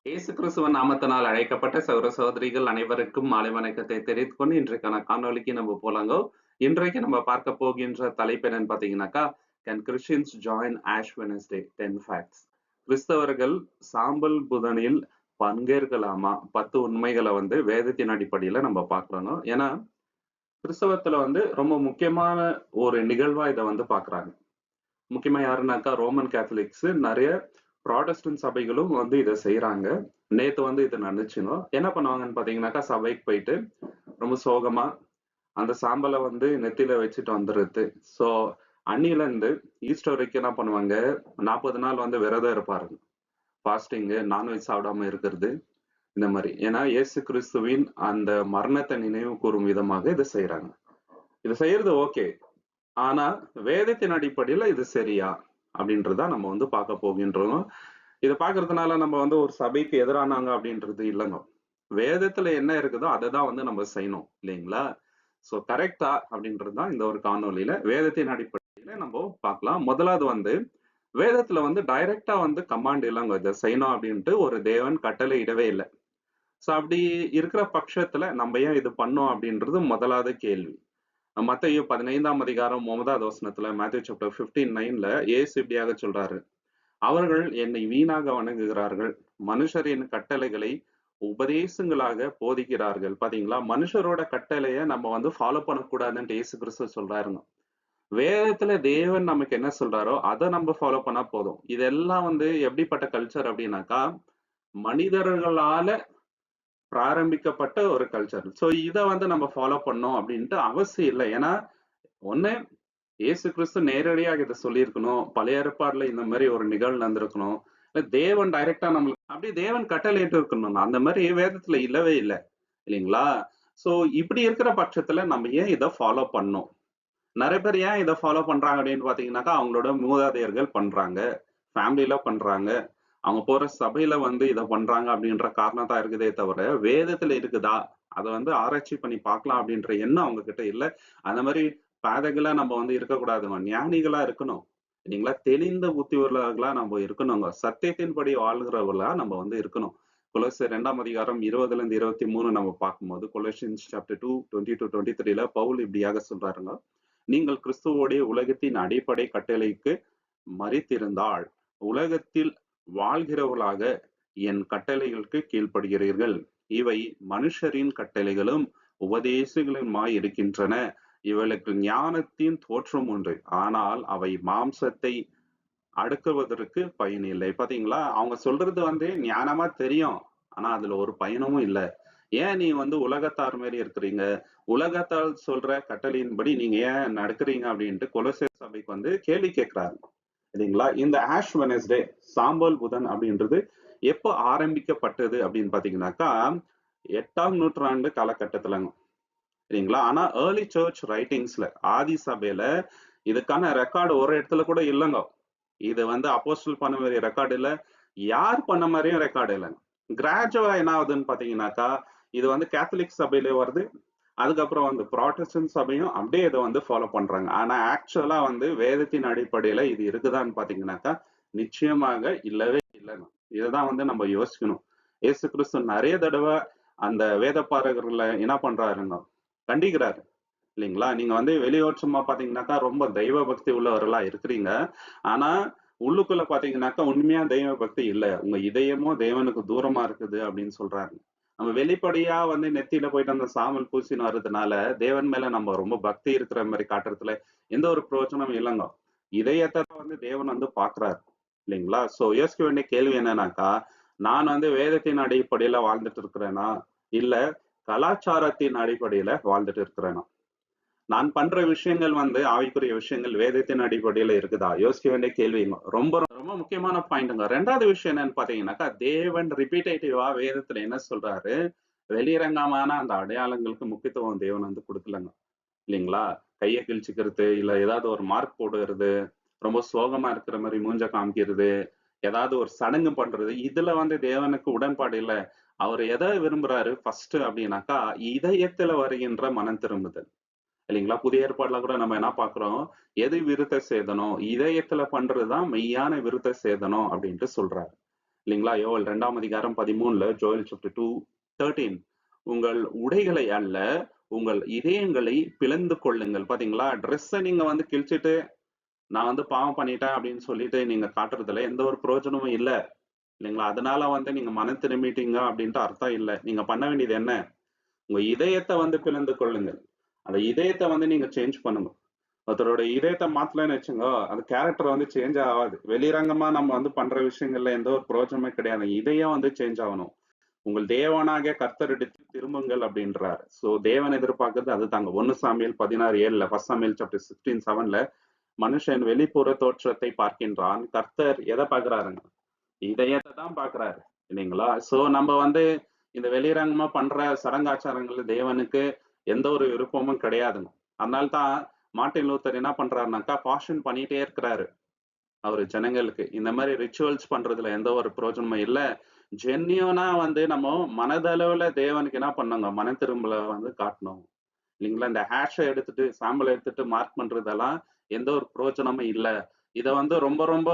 இயேசு கிறிஸ்துவின் நாமத்தினால் அழைக்கப்பட்ட சகோதர சகோதரிகள் அனைவருக்கும் மாலை வணக்கத்தை தெரிவித்துக் கொண்டு இன்றைக்கான காணொளிக்கு நம்ம போலாங்கோ. இன்றைக்கு நம்ம பார்க்க போகின்ற தலைப்பு என்னன்னு பாத்தீங்கன்னாக்கா, can Christians join ash Wednesday 10 facts. கிறிஸ்தவர்கள் சாம்பல் புதனில் பங்கேற்கலாமா? 10 உண்மைகளை வேதத்தின் அடிப்படையில நம்ம பார்க்கறோங்க. ஏன்னா கிறிஸ்தவத்துல ரொம்ப முக்கியமான ஒரு நிகழ்வா இதை பார்க்கறாங்க. முக்கியமா யாருன்னாக்கா ரோமன் கேத்தலிக்ஸ், நிறைய ப்ராட்டஸ்டன்ட் சபைகளும் இதை செய்யறாங்க. நேத்து இது நடந்துச்சுங்க. என்ன பண்ணுவாங்கன்னு பாத்தீங்கன்னாக்கா, சபைக்கு போயிட்டு ரொம்ப சோகமா அந்த சாம்பலை நெத்தியில வச்சுட்டு வந்துடுறது. ஸோ அன்னில இருந்து ஈஸ்டர் வரைக்கும் என்ன பண்ணுவாங்க, 40 நாள் விரதம் இருப்பாருங்க. ஃபாஸ்டிங்கு, நான்வெஜ் சாப்பிடாம இருக்கிறது, இந்த மாதிரி. ஏன்னா இயேசு கிறிஸ்துவின் அந்த மரணத்தை நினைவு கூறும் விதமாக இதை செய்யறாங்க. இதை செய்யறது ஓகே. ஆனா வேதத்தின் அடிப்படையில இது சரியா அப்படின்றத நம்ம பார்க்க போகின்றோம். இதை பார்க்கறதுனால நம்ம ஒரு சபைக்கு எதிரானாங்க அப்படின்றது இல்லைங்க. வேதத்துல என்ன இருக்குதோ அதை தான் நம்ம செய்யணும் இல்லைங்களா? சோ கரெக்டா அப்படின்றதுதான் இந்த ஒரு காணொலியில வேதத்தின் அடிப்படையில நம்ம பார்க்கலாம். முதலாவது வேதத்துல டைரக்டா கமாண்ட் இல்லைங்க, இதை செய்யணும் அப்படின்ட்டு ஒரு தேவன் கட்டளை இடவே இல்லை. சோ அப்படி இருக்கிற பட்சத்துல நம்ம ஏன் இது பண்ணோம் அப்படின்றது முதலாவது கேள்வி. மத்தேயு 15ஆம் அதிகாரம் 9வது வசனத்துல, மேத்யூ சாப்டர் 15:9ல இயேசு இப்படியாக சொல்றாரு, அவர்கள் என்னை வீணாக வணங்குகிறார்கள், மனுஷரின் கட்டளைகளை உபதேசங்களாக போதிக்கிறார்கள். பாத்தீங்களா, மனுஷரோட கட்டளைய நம்ம ஃபாலோ பண்ணக்கூடாதுன்னு இயேசு கிறிஸ்து சொல்றாருங்க. வேதத்துல தேவன் நமக்கு என்ன சொல்றாரோ அதை நம்ம ஃபாலோ பண்ணா போதும். இதெல்லாம் எப்படிப்பட்ட கல்ச்சர் அப்படின்னாக்கா, மனிதர்களால பிராரம்பிக்கப்பட்ட ஒரு கல்ச்சர். சோ இதை நம்ம ஃபாலோ பண்ணோம் அப்படின்ட்டு அவசியம் இல்லை. ஏன்னா ஒண்ணு, இயேசு கிறிஸ்து நேரடியாக இதை சொல்லியிருக்கணும், பழைய ஏற்பாடுல இந்த மாதிரி ஒரு நிகழ்வு நடந்திருக்கணும், இல்ல தேவன் டைரக்டா நம்மளுக்கு அப்படி தேவன் கட்டளையிட்டு இருக்கணும். அந்த மாதிரி வேதத்துல இல்லவே இல்லை இல்லைங்களா? சோ இப்படி இருக்கிற பட்சத்துல நம்ம ஏன் இதை ஃபாலோ பண்ணோம்? நிறைய பேர் ஏன் இதை ஃபாலோ பண்றாங்க அப்படின்னு பாத்தீங்கன்னாக்கா, அவங்களோட மூதாதையர்கள் பண்றாங்க, ஃபேமிலில பண்றாங்க, அவங்க போற சபையில இதை பண்றாங்க அப்படின்ற காரணம் தான் இருக்குதே தவிர, வேதத்துல இருக்குதா அதை ஆராய்ச்சி பண்ணி பார்க்கலாம் அப்படின்ற எண்ணம் அவங்க கிட்ட இல்ல. அந்த மாதிரி பாதகளா நம்ம இருக்கக்கூடாதுங்க, ஞானிகளா இருக்கணும் இல்லைங்களா? தெளிந்த புத்தி உள்ளவர்களா நம்ம இருக்கணுங்க, சத்தியத்தின்படி வாழ்கிறவர்களா நம்ம இருக்கணும். கொலோசியர் 2ஆம் அதிகாரம் 20ல இருந்து 23 நம்ம பார்க்கும்போது, கொலோசியன்ஸ் சாப்டர் 2 20 to 23ல பவுல் இப்படியாக சொல்றாருங்க, நீங்கள் கிறிஸ்துவோடைய உலகத்தின் அடிப்படை கட்டளைக்கு மறித்திருந்தால் உலகத்தில் வாழ்கிறவர்களாக என் கட்டளைகளுக்கு கீழ்ப்படுகிறீர்கள். இவை மனுஷரின் கட்டளைகளும் உபதேசங்களுமாய் இருக்கின்றன. இவளுக்கு ஞானத்தின் தோற்றம் உண்டு, ஆனால் அவை மாம்சத்தை அடக்குவதற்கு பயனில்லை. பாத்தீங்களா, அவங்க சொல்றது ஞானமா தெரியும், ஆனா அதுல ஒரு பயணமும் இல்லை. ஏன் நீ உலகத்தார் மாதிரி இருக்கிறீங்க, உலகத்தால் சொல்ற கட்டளையின்படி நீங்க ஏன் நடக்கிறீங்க அப்படின்ட்டு கொலோசியர் சபைக்கு கேள்வி கேட்கிறாரு இல்லைங்களா? இந்த ஆஷ் வெனஸ்டே, சாம்பல் புதன் அப்படின்றது எப்போ ஆரம்பிக்கப்பட்டது அப்படின்னு பாத்தீங்கன்னாக்கா, 8ஆம் நூற்றாண்டு காலகட்டத்துலங்க இல்லைங்களா? ஆனா ஏர்லி சர்ச் ரைட்டிங்ஸ்ல, ஆதி சபையில இதுக்கான ரெக்கார்டு ஒரு இடத்துல கூட இல்லைங்க. இது அப்போஸ்தலர் பண்ண மாதிரி ரெக்கார்டு இல்ல, யார் பண்ண மாதிரியும் ரெக்கார்டு இல்லைங்க. கிராஜுவலா என்ன ஆகுதுன்னு பாத்தீங்கன்னாக்கா, இது கேத்தலிக் சபையிலே வருது, அதுக்கப்புறம் ப்ராட்டஸ்டன்ட் சபையும் அப்படியே இதை ஃபாலோ பண்றாங்க. ஆனா ஆக்சுவலா வேதத்தின் அடிப்படையில இது இருக்குதான்னு பாத்தீங்கன்னாக்கா, நிச்சயமாக இல்லவே இல்லைங்க. இதைதான் நம்ம யோசிக்கணும். இயேசு கிறிஸ்து நிறைய தடவை அந்த வேத பாரகர்களை என்ன பண்றாருங்க, கண்டிக்கிறாரு இல்லைங்களா? நீங்க வெளியோற்றமா பாத்தீங்கன்னாக்கா ரொம்ப தெய்வ பக்தி உள்ளவர்களா இருக்கிறீங்க, ஆனா உள்ளுக்குள்ள பாத்தீங்கன்னாக்கா உண்மையா தெய்வ பக்தி இல்ல, உங்க இதயமும் தேவனுக்கு தூரமா இருக்குது அப்படின்னு சொல்றாரு. நம்ம வெளிப்படையா நெத்தியில போயிட்டு அந்த சாமல் பூசின்னு வர்றதுனால தேவன் மேல நம்ம ரொம்ப பக்தி இருக்கிற மாதிரி காட்டுறதுல எந்த ஒரு பிரயோஜனமும் இல்லைங்க. இதயத்தை தேவன் பாக்குறாரு இல்லைங்களா? சோ யோசிக்க வேண்டிய கேள்வி என்னன்னாக்கா, நான் வேதத்தின் அடிப்படையில வாழ்ந்துட்டு இருக்கிறேனா, இல்ல கலாச்சாரத்தின் அடிப்படையில வாழ்ந்துட்டு இருக்கிறேனா? நான் பண்ற விஷயங்கள் ஆவிக்குரிய விஷயங்கள் வேதத்தின் அடிப்படையில இருக்குதா? யோசிக்க வேண்டிய கேள்விங்க. ரொம்ப ரொம்ப முக்கியமான பாயிண்ட்ங்க. ரெண்டாவது விஷயம் என்னன்னு பாத்தீங்கன்னாக்கா, தேவன் ரிப்பீட்டேட்டிவா வேதத்துல என்ன சொல்றாரு, வெளிரங்கமான அந்த அடையாளங்களுக்கு முக்கியத்துவம் தேவன் கொடுக்கலங்க இல்லைங்களா? கையை கிழிச்சுக்கிறது, இல்ல ஏதாவது ஒரு மார்க் போடுறது, ரொம்ப சோகமா இருக்கிற மாதிரி மூஞ்ச காமிக்கிறது, ஏதாவது ஒரு சடங்கு பண்றது, இதுல தேவனுக்கு உடன்பாடு இல்லை. அவர் எதை விரும்புறாரு ஃபர்ஸ்ட் அப்படின்னாக்கா, இதயத்துல வருகின்ற மனம் திரும்புதல் இல்லைங்களா? புதிய ஏற்பாடுல கூட நம்ம என்ன பாக்குறோம், எது விருத்த சேதனம், இதயத்துல பண்றதுதான் மெய்யான விருத்த சேதனம் அப்படின்ட்டு சொல்றாரு இல்லைங்களா? யோவேல் 2ஆம் அதிகாரம் 13ல ஜோயல் சாப்டர் 2:13 உங்கள் உடைகளை அல்ல, உங்கள் இதயங்களை பிளந்து கொள்ளுங்கள். பாத்தீங்களா? ட்ரெஸ்ஸ நீங்க வந்து கிழிச்சிட்டு, நான் வந்து பாவம் பண்ணிட்டேன் அப்படின்னு சொல்லிட்டு நீங்க காட்டுறதுல எந்த ஒரு பிரயோஜனமும் இல்ல. இல்லைங்களா? அதனால வந்து நீங்க மனம் திரும்பிட்டீங்க அப்படின்ட்டு அர்த்தம் இல்ல. நீங்க பண்ண வேண்டியது என்ன? உங்க இதயத்த வந்து பிளந்து கொள்ளுங்கள். அந்த இதயத்த வந்து நீங்க சேஞ்ச் பண்ணுங்க. ஒருத்தரோட இதயத்த மாத்தலன்னு வச்சுங்க, அந்த கேரக்டர் வந்து சேஞ்ச் ஆகாது. வெளிரங்கமா நம்ம வந்து பண்ற விஷயங்கள்ல எந்த ஒரு பிரயோஜனமே கிடையாது. இதயம் வந்து சேஞ்ச் ஆகணும். உங்கள் தேவனாகிய கர்த்தரிடத்தில் திரும்புங்கள் அப்படின்றார். சோ தேவன் எதிர்பார்க்கிறது அதுதாங்க. 1 சாமுவேல் 16:7ல, 1 சாமுவேல் சாப்டர் 16:7ல மனுஷன் வெளிப்புற தோற்றத்தை பார்க்கின்றான். கர்த்தர் எதை பார்க்கிறாருங்க? இதயத்தை தான் பார்க்கிறாரு. இல்லைங்களா? சோ நம்ம வந்து இந்த வெளிரங்கமா பண்ற சடங்காச்சாரங்கள்ல தேவனுக்கு எந்த ஒரு விருப்பமும் கிடையாதுங்க. அதனால தான் மார்ட்டின் லூத்தர் என்ன பண்றாருனாக்கா, காஷன் பண்ணிட்டே இருக்கிறாரு. அவரு ஜனங்களுக்கு இந்த மாதிரி ரிச்சுவல்ஸ் பண்றதுல எந்த ஒரு பிரயோஜனமும் இல்ல. ஜென்யூனா வந்து நம்ம மனதளவுல தேவனுக்கு என்ன பண்ணோங்க, மன திரும்பல வந்து காட்டணும். இல்லைங்களா? இந்த ஹேஷ எடுத்துட்டு சாம்பிள் எடுத்துட்டு மார்க் பண்றதெல்லாம் எந்த ஒரு பிரயோஜனமும் இல்ல. இத வந்து ரொம்ப ரொம்ப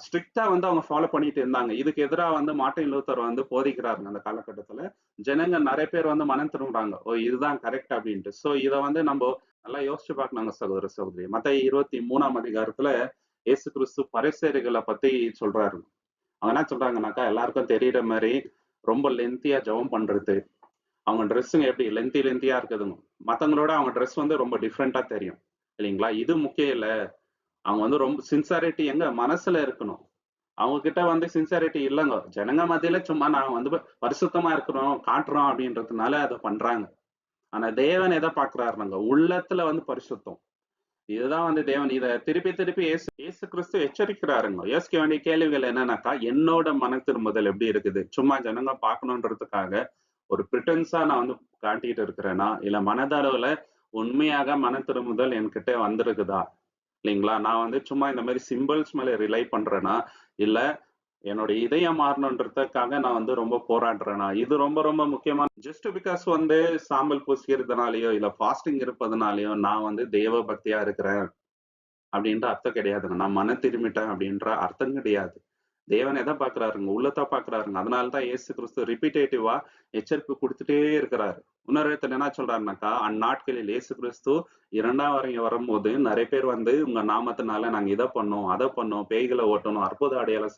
ஸ்ட்ரிக்ட்டா வந்து அவங்க ஃபாலோ பண்ணிட்டு இருந்தாங்க. இதுக்கு எதிரா வந்து மார்ட்டின் லூத்தர் வந்து போதிக்கிறாருங்க அந்த காலகட்டத்துல. ஜனங்க நெறைய பேர் வந்து மனம் திரும்புறாங்க. ஓ! இதுதான் கரெக்ட் அப்படின்ட்டு. சோ இத வந்து நம்ப நல்லா யோசிச்சு பார்க்கணுங்க சகோதர, சகோதரி. மத்தேயு 23ஆம் அதிகாரத்துல இயேசு கிறிஸ்து பரிசேயர்கள பத்தி சொல்றாரு. அவங்க என்ன சொல்றாங்கன்னாக்கா, எல்லாருக்கும் தெரியிற மாரி ரொம்ப லென்த்தியா ஜெபம் பண்றது. அவங்க ட்ரெஸ்ஸுங்க எப்படி லென்த்தியா இருக்குதுங்க. மத்தவங்களோட அவங்க ட்ரெஸ் வந்து ரொம்ப டிஃப்ரெண்டா தெரியும். இல்லைங்களா? இது முக்கியம் இல்ல. அவங்க வந்து ரொம்ப சின்சியாரிட்டி எங்க மனசுல இருக்கணும். அவங்க கிட்ட வந்து சின்சியாரிட்டி இல்லங்க. ஜனங்க மத்தியில சும்மா நாங்க வந்து பரிசுத்தமா இருக்கிறோம், காட்டுறோம் அப்படின்றதுனால அத பண்றாங்க. ஆனா தேவன் எத பார்க்கிறாருனாங்க, உள்ளத்துல வந்து பரிசுத்தம். இதுதான் வந்து தேவன் இத திருப்பி திருப்பி இயேசு கிறிஸ்து எச்சரிக்கிறாருங்க. யோசிக்க வேண்டிய கேள்விகள் என்னன்னாக்கா, என்னோட மன திரும்புதல் எப்படி இருக்குது? சும்மா ஜனங்க பார்க்கணுன்றதுக்காக ஒரு பிரிட்டன்ஸா நான் வந்து காட்டிட்டு இருக்கிறேனா? இல்ல மனதளவுல உண்மையாக மன திரும்புதல் என்கிட்ட வந்திருக்குதா? இல்லைங்களா? நான் வந்து சும்மா இந்த மாதிரி சிம்பிள்ஸ் மேல ரிலை பண்றேனா? இல்ல என்னோட இதயம் மாறணுன்றதுக்காக நான் வந்து ரொம்ப போராடுறேனா? இது ரொம்ப ரொம்ப முக்கியமான ஜஸ்ட் பிகாஸ் வந்து சாம்பல் பூசிக்கிறதுனாலயோ, இல்ல ஃபாஸ்டிங் இருப்பதனாலயோ நான் வந்து தெய்வ பக்தியா இருக்கிறேன் அப்படின்ற அர்த்தம் கிடையாதுங்க. நான் மனம் திரும்பிட்டேன் அப்படின்ற அர்த்தம் கிடையாது. தேவன் எதை பார்க்கிறாருங்க? உள்ளத்த பார்க்கிறாருங்க. அதனால தான் இயேசு கிறிஸ்து ரிப்பீட்டேட்டிவா எச்சரிப்பு குடுத்துட்டே இருக்கிறாரு. இன்னொரு இடத்துல என்ன சொல்றாருனாக்கா, அந்நாட்களில் இயேசு கிறிஸ்து 2ஆம் வரும்போது நெறைய பேர் வந்து உங்க நாமத்தினால நாங்க இத பண்ணோம், அத பண்ணோம், பேய்கள ஓட்டணும், அற்புத அடையாளம்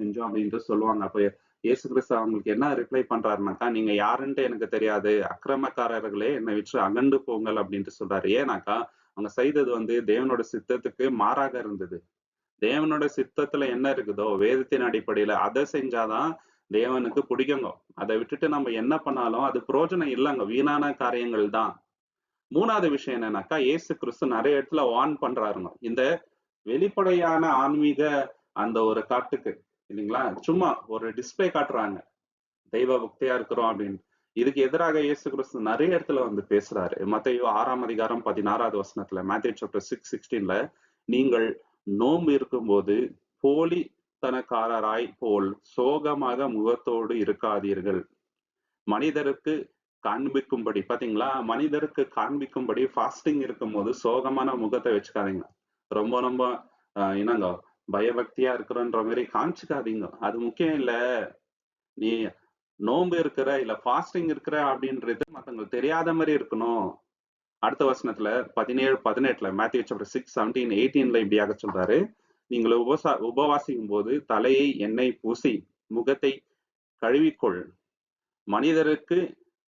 செஞ்சோம் அப்படின்ட்டு சொல்லுவாங்க. அப்ப இயேசு கிறிஸ்து அவங்களுக்கு என்ன ரிப்ளை பண்றாருனாக்கா, நீங்க யாருன்ட்டு எனக்கு தெரியாது. அக்கிரமக்காரர்களே என்னை விட்டு அகன்று போங்கள் அப்படின்ட்டு சொல்றாரு. ஏன்னாக்கா, அவங்க செய்தது வந்து தேவனோட சித்தத்துக்கு மாறாக இருந்தது. தேவனோட சித்தத்துல என்ன இருக்குதோ வேதத்தின் அடிப்படையில அதை செஞ்சாதான் தேவனுக்கு பிடிக்குங்க. அதை விட்டுட்டு நம்ம என்ன பண்ணாலும் அது பிரயோஜனம் இல்லைங்க. வீணான காரியங்கள் தான். 3வது விஷயம் என்னன்னாக்கா, இயேசு கிறிஸ்து நிறைய இடத்துல வார்ன் பண்றாருங்க. இந்த வெளிப்படையான ஆன்மீக அந்த ஒரு காட்டுக்கு இல்லைங்களா, சும்மா ஒரு டிஸ்பிளே காட்டுறாங்க தெய்வ பக்தியா இருக்கிறோம் அப்படின்னு. இதுக்கு எதிராக இயேசு கிறிஸ்து நிறைய இடத்துல வந்து பேசுறாரு. மத்தேயு 6ஆம் அதிகாரம் 16வது வசனத்துல, மேத்யூ சாப்டர் 6:16ல, நீங்கள் நோன்பு இருக்கும்போது போலித்தனக்காரராய் போல் சோகமாக முகத்தோடு இருக்காதீர்கள். மனிதருக்கு காண்பிக்கும்படி பாத்தீங்களா, மனிதருக்கு காண்பிக்கும்படி ஃபாஸ்டிங் இருக்கும்போது சோகமான முகத்தை வச்சுக்காதீங்க. ரொம்ப ரொம்ப என்னங்க பயபக்தியா இருக்கிறன்ற மாதிரி காமிச்சுக்காதீங்க. அது முக்கியம் இல்ல. நீ நோன்பு இருக்கிற இல்ல ஃபாஸ்டிங் இருக்கிற அப்படின்றது மத்தவங்களுக்கு தெரியாத மாதிரி இருக்கணும். அடுத்த வசனத்துல 17:18ல, மேத்யூ சாப்டர் 6:17-18ல இப்படியாக சொல்றாரு. நீங்கள் உபவாசிக்கும் போது தலையை எண்ணெய் பூசி முகத்தை கழுவிக்கொள். மனிதருக்கு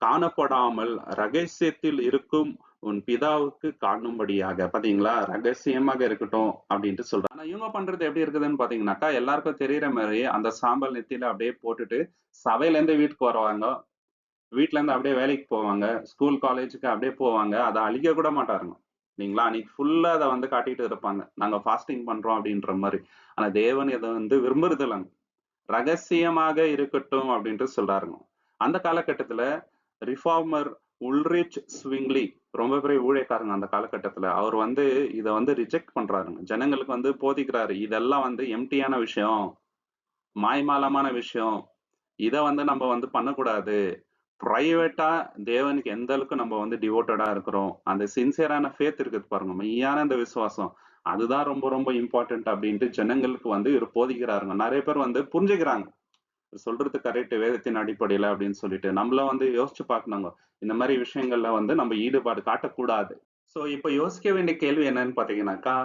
காணப்படாமல் ரகசியத்தில் இருக்கும் உன் பிதாவுக்கு காணும்படியாக. பாத்தீங்களா, ரகசியமாக இருக்கட்டும் அப்படின்ட்டு சொல்றாங்க. ஆனா இவங்க பண்றது எப்படி இருக்குதுன்னு பாத்தீங்கன்னாக்கா, எல்லாருக்கும் தெரியற மாதிரி அந்த சாம்பல் நெத்தியில அப்படியே போட்டுட்டு சபையில இருந்து வீட்டுக்கு வருவாங்க. வீட்ல இருந்து அப்படியே வேலைக்கு போவாங்க. ஸ்கூல், காலேஜுக்கு அப்படியே போவாங்க. அத அழிக்க கூட மாட்டாருங்க. இல்லைங்களா? அன்னைக்கு ஃபுல்லா அத வந்து காட்டிட்டு இருப்பாங்க. நாங்க ஃபாஸ்டிங் பண்றோம் அப்படின்ற மாரி. ஆனா தேவன் இத வந்து விரும்புறதில்லங்க. ரகசியமாக இருக்கட்டும் அப்படின்ட்டு சொல்றாருங்க. அந்த காலகட்டத்துல ரிஃபார்மர் உல்ரிச் ஸ்விங்லி ரொம்ப பெரிய ஊழியக்காரங்க அந்த காலகட்டத்துல. அவர் வந்து இத வந்து ரிஜெக்ட் பண்றாருங்க. ஜனங்களுக்கு வந்து போதிக்கிறாரு. இதெல்லாம் வந்து எம்ப்டியான விஷயம். மாய்மாலமான விஷயம். இத வந்து நம்ம வந்து பண்ணக்கூடாது. பிரைவேட்டா தேவனுக்கு எந்த அளவுக்கு நம்ம வந்து டிவோட்டடா இருக்கிறோம். அந்த சின்சியரான ஃபேத் இருக்குது பாருங்க. மெய்யான அந்த விசுவாசம். அதுதான் ரொம்ப ரொம்ப இம்பார்ட்டன்ட் அப்படின்ட்டு ஜனங்களுக்கு வந்து இவர் போதிக்கிறாருங்க. நிறைய பேர் வந்து புரிஞ்சுக்கிறாங்க. சொல்றது கரெக்ட் வேதத்தின் அடிப்படையில அப்படின்னு சொல்லிட்டு நம்மள வந்து யோசிச்சு பார்க்கணுங்க. இந்த மாதிரி விஷயங்கள்ல வந்து நம்ம ஈடுபாடு காட்டக்கூடாது. சோ இப்ப யோசிக்க வேண்டிய கேள்வி என்னன்னு பாத்தீங்கன்னாக்கா,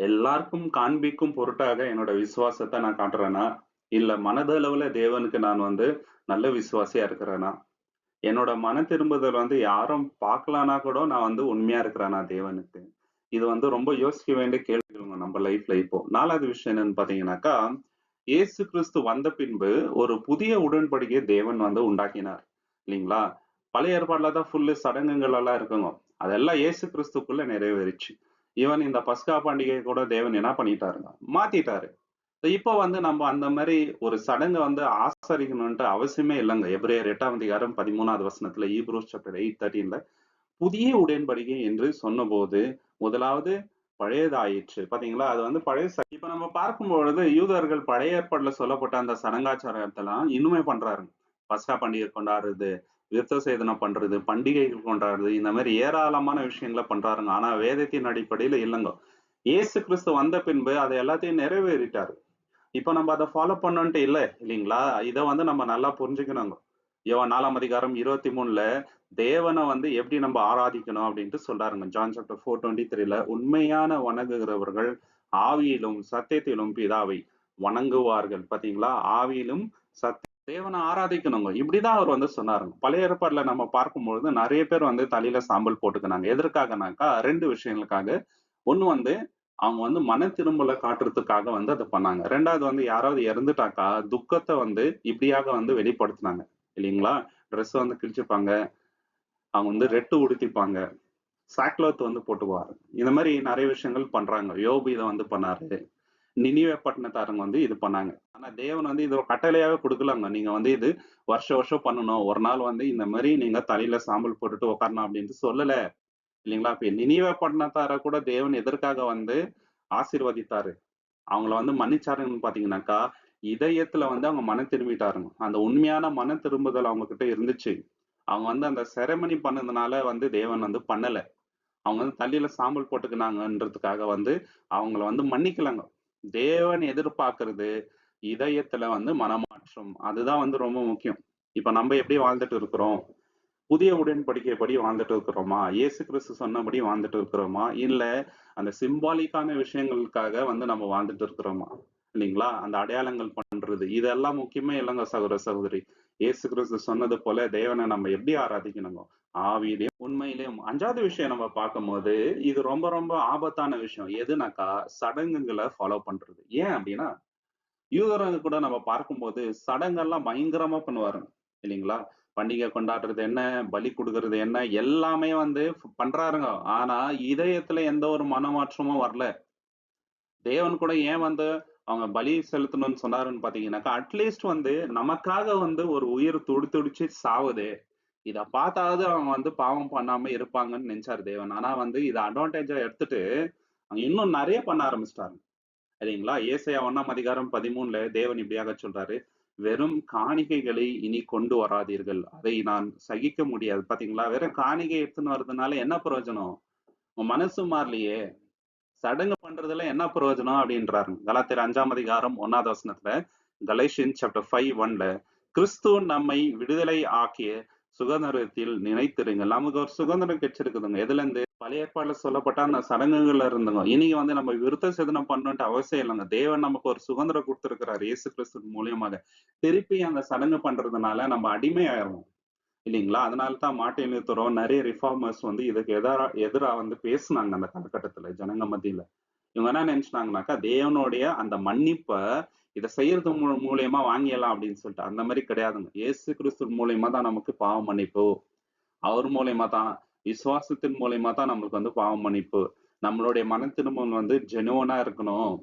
எல்லாருக்கும் காண்பிக்கும் பொருட்டாக என்னோட விசுவாசத்தை நான் காட்டுறேனா? இல்ல மனதளவுல தேவனுக்கு நான் வந்து நல்ல விசுவாசியா இருக்கிறேனா? என்னோட மன திரும்புதல் வந்து யாரும் பார்க்கலனா கூட நான் வந்து உண்மையா இருக்கிறேனா தேவனுக்கு? இது வந்து ரொம்ப யோசிக்க வேண்டிய கேள்விங்க நம்ம லைஃப்ல இப்போ. 4வது விஷயம் என்னன்னு பாத்தீங்கன்னாக்கா, இயேசு கிறிஸ்து வந்த பின்பு ஒரு புதிய உடன்படிக்கையை தேவன் வந்து உண்டாக்கினார். இல்லைங்களா? பழைய ஏற்பாடுல தான் ஃபுல்லு சடங்குகள் எல்லாம் இருக்குங்க. அதெல்லாம் இயேசு கிறிஸ்துக்குள்ள நிறைவேறிச்சு. ஈவன் இந்த பஸ்கா பண்டிகை கூட தேவன் என்ன பண்ணிட்டாருங்க? மாத்திட்டாரு. இப்ப வந்து நம்ம அந்த மாதிரி ஒரு சடங்கை வந்து ஆசரிக்கணும்ன்ட்டு அவசியமே இல்லைங்க. எபிரேயர் 8ஆம் அதிகாரம் 13வது வசனத்துல ஈப்ரூஸ் சாப்டர் 8:13ல புதிய உடன்படிக்கை என்று சொன்னபோது முதலாவது பழையதாயிற்று. பாத்தீங்களா? அது வந்து பழைய இப்ப நம்ம பார்க்கும் பொழுது யூதர்கள் பழைய ஏற்பாடுல சொல்லப்பட்ட அந்த சடங்காச்சாரத்தெல்லாம் இன்னுமே பண்றாருங்க. பஸ்கா பண்டிகை கொண்டாடுறது, விருத்த சேதனம் பண்றது, பண்டிகைகள் கொண்டாடுறது, இந்த மாதிரி ஏராளமான விஷயங்களை பண்றாருங்க. ஆனா வேதத்தின் அடிப்படையில இல்லைங்க. இயேசு கிறிஸ்து வந்த பின்பு அதை எல்லாத்தையும் நிறைவேறிட்டாரு. இப்ப நம்ம அதை ஃபாலோ பண்ணோன்ட்டு இல்ல இல்லைங்களா? இதை வந்து நம்ம நல்லா புரிஞ்சுக்கணுங்க. யோவான் 4ஆம் அதிகாரம் 23ல தேவனை வந்து எப்படி நம்ம ஆராதிக்கணும் அப்படின்ட்டு சொல்றாருங்க. ஜான் சாப்டர் 4:23ல உண்மையான வணங்குகிறவர்கள் ஆவியிலும் சத்தியத்திலும் பிதாவை வணங்குவார்கள். பாத்தீங்களா? ஆவியிலும் தேவனை ஆராதிக்கணுங்க. இப்படிதான் அவர் வந்து சொன்னாருங்க. பழைய ஏற்பாடுல நம்ம பார்க்கும்பொழுது நிறைய பேர் வந்து தலையில சாம்பல் போட்டுக்கினாங்க. எதற்காகனாக்கா 2 விஷயங்களுக்காக. ஒண்ணு வந்து அவங்க வந்து மன திரும்பல காட்டுறதுக்காக வந்து அதை பண்ணாங்க. 2வது வந்து யாராவது இறந்துட்டாக்கா துக்கத்தை வந்து இப்படியாக வந்து வெளிப்படுத்தினாங்க. இல்லைங்களா? ட்ரெஸ் வந்து கிழிச்சுப்பாங்க. அவங்க வந்து ரெட்டு உடுத்திப்பாங்க. சாக்லோத் வந்து போட்டுக்குவாங்க. இந்த மாதிரி நிறைய விஷயங்கள் பண்றாங்க. யோபு இதை வந்து பண்ணாரு. நினிவே பட்டணத்தாரங்க வந்து இது பண்ணாங்க. ஆனா தேவன் வந்து இது ஒரு கட்டளையாவே கொடுக்கலாங்க. நீங்க வந்து இது வருஷம் வருஷம் பண்ணணும். ஒரு நாள் வந்து இந்த மாதிரி நீங்க தலையில சாம்பல் போட்டுட்டு உட்காரணும் அப்படின்ட்டு சொல்லல. இல்லைங்களா? இப்ப நினிவே பட்டணத்தார கூட தேவன் எதற்காக வந்து ஆசீர்வதித்தாரு? அவங்கள வந்து மன்னிச்சாருன்னு பாத்தீங்கன்னாக்கா, இதயத்துல வந்து அவங்க மனம் திரும்பிட்டாருங்க. அந்த உண்மையான மன திரும்புதல் அவங்க கிட்ட இருந்துச்சு. அவங்க வந்து அந்த செரமனி பண்ணதுனால வந்து தேவன் வந்து பண்ணல. அவங்க வந்து தண்ணியில சாம்பல் போட்டுக்கினாங்கன்றதுக்காக வந்து அவங்கள வந்து மன்னிக்கலங்க. தேவன் எதிர்பார்க்கிறது இதயத்துல வந்து மனமாற்றம். அதுதான் வந்து ரொம்ப முக்கியம். இப்ப நம்ம எப்படி வாழ்ந்துட்டு இருக்கிறோம்? புதிய உடன்படிக்கைப்படி வாழ்ந்துட்டு இருக்கிறோமா? இயேசு கிறிஸ்து சொன்னபடி வாழ்ந்துட்டு இருக்கிறோமா? இல்ல அந்த சிம்பாலிக்கான விஷயங்களுக்காக வந்து நம்ம வாழ்ந்துட்டு இருக்கிறோமா? இல்லைங்களா? அந்த அடையாளங்கள் பண்றது இதெல்லாம் முக்கியமே இல்லைங்க சகோதர சகோதரி. இயேசு கிறிஸ்து சொன்னது போல தேவனை நம்ம எப்படி ஆராதிக்கணுங்க? ஆவியிலையும் உண்மையிலையும். 5வது விஷயம் நம்ம பார்க்கும்போது இது ரொம்ப ரொம்ப ஆபத்தான விஷயம். எதுனாக்கா சடங்குகளை ஃபாலோ பண்றது. ஏன் அப்படின்னா யூதர்கள் கூட நம்ம பார்க்கும்போது சடங்கெல்லாம் பயங்கரமா பண்ணுவாருங்க. இல்லைங்களா? பண்டிகை கொண்டாடுறது என்ன, பலி குடுக்கறது என்ன, எல்லாமே வந்து பண்றாருங்க. ஆனா இதயத்துல எந்த ஒரு மனமாற்றமும் வரல. தேவன் கூட ஏன் வந்து அவங்க பலி செலுத்தணும்னு சொன்னாருன்னு பாத்தீங்கன்னாக்கா, அட்லீஸ்ட் வந்து நமக்காக வந்து ஒரு உயிர் துடி துடிச்சு சாவுதே. இத பார்த்தாவது அவங்க வந்து பாவம் பண்ணாம இருப்பாங்கன்னு நினைச்சாரு தேவன். ஆனா வந்து இத அட்வான்டேஜா எடுத்துட்டு, அவங்க இன்னும் நெறைய பண்ண ஆரம்பிச்சுட்டாங்க. சரிங்களா? ஏசாயா 1ஆம் அதிகாரம் 13ல தேவன் இப்படியாக சொல்றாரு. வெறும் காணிக்கைகளை இனி கொண்டு வராதீர்கள். அதை நான் சகிக்க முடியாது. பாத்தீங்களா? வெறும் காணிக்கை எடுத்துன்னு வர்றதுனால என்ன பிரயோஜனம்? உங்க மனசு மாறலையே. சடங்கு பண்றதுல என்ன பிரயோஜனம் அப்படின்றாரு. கலாத்தியர் 5ஆம் அதிகாரம் 1வது வசனத்துல கலேஷியன்ஸ் சாப்டர் 5:1ல கிறிஸ்து நம்மை விடுதலை ஆக்கிய சுதந்திரத்தில் நினைத்திருங்கள். நமக்கு ஒரு சுதந்திரம் கிடைச்சிருக்குதுங்க. எதுல இருந்து? பழைய ஏற்பாடுல சொல்லப்பட்ட அந்த சடங்குகள்ல இருந்துங்க. இன்னைக்கு வந்து நம்ம விருத்த சேதனம் பண்ணணும்ட்டு அவசியம் இல்லைங்க. தேவன் நமக்கு ஒரு சுதந்திரம் கொடுத்திருக்கிறார் இயேசு கிறிஸ்து மூலியமாக. திருப்பி அந்த சடங்கு பண்றதுனால நம்ம அடிமை ஆயிடுவோம். இல்லைங்களா? அதனால தான் மார்ட்டின் லூத்தரோ நிறைய ரிஃபார்மர்ஸ் வந்து இதுக்கு எதிரா வந்து பேசுனாங்க அந்த காலகட்டத்துல ஜனங்க மத்தியில. இவங்க என்ன நினைச்சிட்டாங்கனாக்கா தேவனுடைய அந்த மன்னிப்ப இதை செய்யறது மூலியமா வாங்கிடலாம் அப்படின்னு சொல்லிட்டு அந்த மாதிரி கிடையாதுங்க. இயேசு கிறிஸ்து மூலியமா தான் நமக்கு பாவ மன்னிப்பு. அவர் மூலியமா தான் விசுவாசத்தின் மூலியமா தான் நம்மளுக்கு வந்து பாவ மன்னிப்பு. நம்மளுடைய மன திரும்பம் வந்து ஜெனுவனா இருக்கணும்.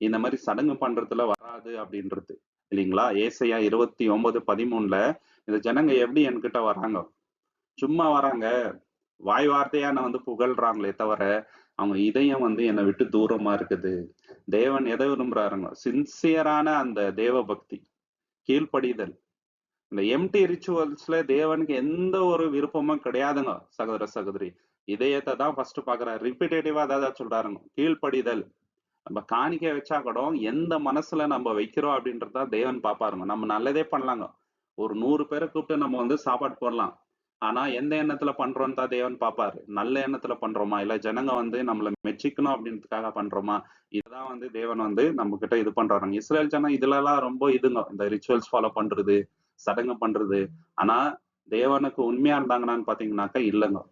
இந்த மாதிரி சடங்கு பண்றதுல வராது அப்படின்றது. இல்லைங்களா? ஏசாயா 29:13ல இந்த ஜனங்க எப்படி என்கிட்ட வராங்க? சும்மா வராங்க. வாய் வார்த்தையா நான் வந்து புகழ்றாங்களே தவிர அவங்க இதயம் வந்து என்னை விட்டு தூரமா இருக்குது. தேவன் எதை விரும்புறாருங்க? சின்சியரான அந்த தேவ பக்தி, கீழ்ப்படிதல். இந்த எம்டி ரிச்சுவல்ஸ்ல தேவனுக்கு எந்த ஒரு விருப்பமும் கிடையாதுங்க சகோதர சகோதரி. இதயத்தை தான் ஃபர்ஸ்ட் பாக்குறாரு. ரிப்பீட்டேட்டிவா அதான் சொல்றாருங்க. கீழ்ப்படிதல். நம்ம காணிக்கை வச்சா கூட எந்த மனசுல நம்ம வைக்கிறோம் அப்படின்றத தேவன் பாப்பாருங்க. நம்ம நல்லதே பண்ணலாங்க. ஒரு 100 பேரை கூப்பிட்டு நம்ம வந்து சாப்பாடு போடலாம். ஆனா எந்த எண்ணத்துல பண்றோம்னு தான் தேவன் பாப்பாரு. நல்ல எண்ணத்துல பண்றோமா, இல்ல ஜனங்க வந்து நம்மள மெச்சிக்கணும் அப்படின்றதுக்காக பண்றோமா, இதுதான் வந்து தேவன் வந்து நம்ம கிட்ட இது பண்றாருங்க. இஸ்ரேல் ஜனம் இதுலலாம் ரொம்ப இதுங்க, இந்த ரிச்சுவல்ஸ் ஃபாலோ பண்றது, சடங்கு பண்றது. ஆனா தேவனுக்கு உண்மையா இருந்தாங்கன்னு பாத்தீங்கன்னாக்கா இல்லைங்க.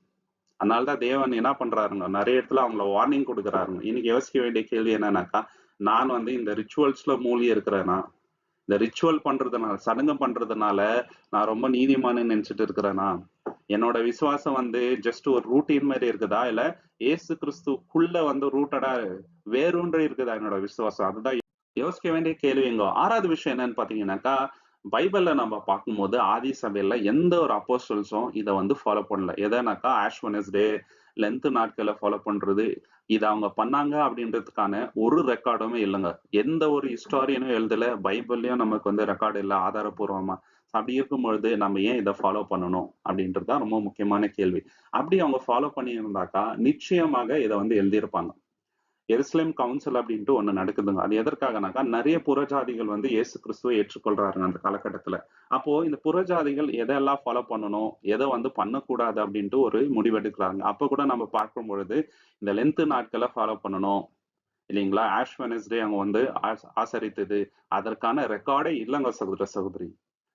அதனாலதான் தேவன் என்ன பண்றாருங்க, நிறைய இடத்துல அவங்கள வார்னிங் கொடுக்குறாருங்க. இன்னைக்கு யோசிக்க வேண்டிய கேள்வி என்னன்னாக்கா, நான் வந்து இந்த ரிச்சுவல்ஸ்ல மூழ்கி இருக்கிறேனா, இந்த ரிச்சுவல் பண்றதுனால, சடங்கு பண்றதுனால நான் ரொம்ப நீதிமான்னு நினைச்சிட்டு இருக்கிறேனா, என்னோட விசுவாசம் வந்து ஜஸ்ட் ஒரு ரூட்டீன் மாதிரி இருக்குதா, இல்ல ஏசு கிறிஸ்துக்குள்ள வந்து ரூட்டடா வேரூன்றி இருக்குதா என்னோட விசுவாசம்? அதுதான் யோசிக்க வேண்டிய கேள்விங்க. 6வது விஷயம் என்னன்னு பாத்தீங்கன்னாக்கா, பைபிள்ல நம்ம பார்க்கும்போது ஆதி சபையில எந்த ஒரு அப்போஸ்டல்ஸும் இதை வந்து ஃபாலோ பண்ணல. எதனாக்கா ஆஷ் வெனஸ்டே, லென்த் நாட்களை ஃபாலோ பண்றது, இதை அவங்க பண்ணாங்க அப்படின்றதுக்கான ஒரு ரெக்கார்டுமே இல்லைங்க. எந்த ஒரு ஹிஸ்டாரியனும் எழுதல, பைபிள்லயும் நமக்கு வந்து ரெக்கார்டு இல்லை ஆதாரபூர்வமா. அப்படி இருக்கும் பொழுது நம்ம ஏன் இதை ஃபாலோ பண்ணணும் அப்படின்றதுதான் ரொம்ப முக்கியமான கேள்வி. அப்படி அவங்க ஃபாலோ பண்ணி இருந்தாக்கா நிச்சயமாக இதை வந்து எழுதியிருப்பாங்க. எருசலேம் கவுன்சில் அப்படின்ட்டு ஒண்ணு நடக்குதுங்க. அது எதற்காகனாக்கா, நிறைய புறஜாதிகள் வந்து இயேசு கிறிஸ்துவை ஏற்றுக்கொள்றாருங்க அந்த காலகட்டத்துல. அப்போ இந்த புறஜாதிகள் எதெல்லாம் ஃபாலோ பண்ணணும், எதை வந்து பண்ணக்கூடாது அப்படின்ட்டு ஒரு முடிவெடுக்கிறாங்க. அப்ப கூட நம்ம பார்க்கும் பொழுது இந்த லென்த் நாட்களை ஃபாலோ பண்ணணும் இல்லைங்களா. ஆஷ் வெனஸ்டே அவங்க வந்து ஆசரித்தது, அதற்கான ரெக்கார்டே இல்லைங்க சகோதர சகோதரி.